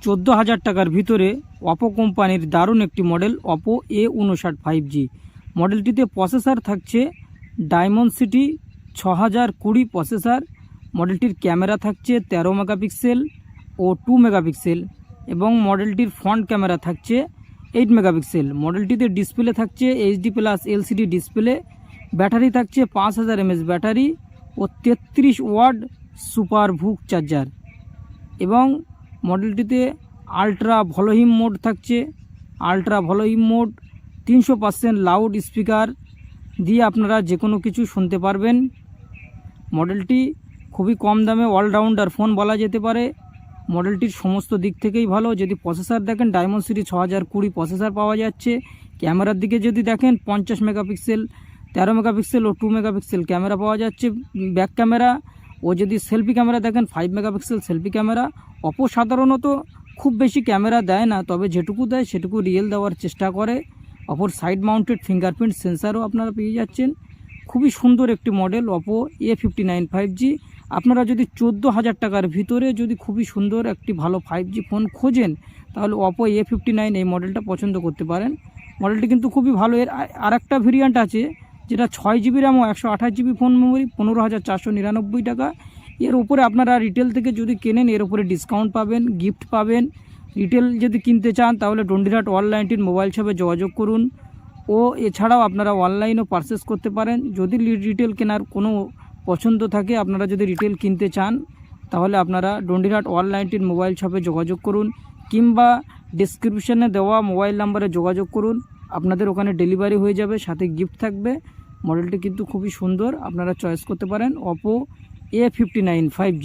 14,000 টাকার ভিতরে অপো কোম্পানির দারুণ একটি model Oppo A59 5G। মডেলটিতে processor থাকছে ডায়মন্ডসিটি 6020 প্রসেসর। মডেলটির ক্যামেরা থাকছে 13 মেগাপিক্সেল ও 2 মেগাপিক্সেল এবং মডেলটির ফ্রন্ট ক্যামেরা থাকছে 8 মেগাপিক্সেল। মডেলটিতে ডিসপ্লে থাকছে HD+ LCD ডিসপ্লে। ব্যাটারি থাকছে 5000 mAh ব্যাটারি ও 33 ওয়াট সুপার ভুক চার্জার এবং মডেলটিতে আলট্রা ভলিউম মোড থাকছে। Ultra volume mode 300% loud speaker দিয়ে আপনারা যে কোনো কিছু শুনতে পারবেন। মডেলটি খুবই কম দামে অলরাউন্ডার ফোন বলা যেতে পারে। মডেলটির সমস্ত দিক থেকেই ভালো। যদি প্রসেসর দেখেন ডায়মন্ডসিটি 6020 প্রসেসর পাওয়া যাচ্ছে। ক্যামেরার দিকে যদি দেখেন 50 মেগাপিক্সেল 13 মেগাপিক্সেল ও 2 মেগাপিক্সেল ক্যামেরা পাওয়া যাচ্ছে ব্যাক ক্যামেরা। ও যদি সেলফি ক্যামেরা দেখেন 5 মেগাপিক্সেল সেলফি ক্যামেরা। অপো সাধারণত খুব বেশি ক্যামেরা দেয় না, তবে যেটুকু দেয় সেটুকু রিয়েল দেওয়ার চেষ্টা করে। অপোর সাইড মাউন্টেড ফিঙ্গারপ্রিন্ট সেন্সারও আপনারা পেয়ে যাচ্ছেন। খুবই সুন্দর একটি মডেল অপো A59 5G। আপনারা যদি 14,000 টাকার ভিতরে যদি খুবই সুন্দর একটি ভালো 5G ফোন খোঁজেন তাহলে অপো A59 এই মডেলটা পছন্দ করতে পারেন। মডেলটি কিন্তু খুবই ভালো। এর আরেকটা ভেরিয়েন্ট আছে যেটা 6GB র্যাম ও 128GB ফোন মেমোরি, 15,499 টাকা। এর উপরে আপনারা রিটেল থেকে যদি কেনেন এর উপরে ডিসকাউন্ট পাবেন, গিফট পাবেন। রিটেল যদি কিনতে চান তাহলে ডন্ডিরহাট 119 মোবাইল শপে যোগাযোগ করুন। ও এছাড়াও আপনারা অনলাইনেও পারচেস করতে পারেন। যদি রিটেল কেনার কোনো পছন্দ থাকে, আপনারা যদি রিটেল কিনতে চান তাহলে আপনারা ডন্ডিরহাট 119 মোবাইল শপে যোগাযোগ করুন কিংবা ডেসক্রিপশানে দেওয়া মোবাইল নাম্বারে যোগাযোগ করুন। আপনাদের ওখানে ডেলিভারি হয়ে যাবে, সাথে গিফট থাকবে। মডেলটি কিন্তু খুবই সুন্দর, আপনারা চয়েস করতে পারেন অপো A59 5G।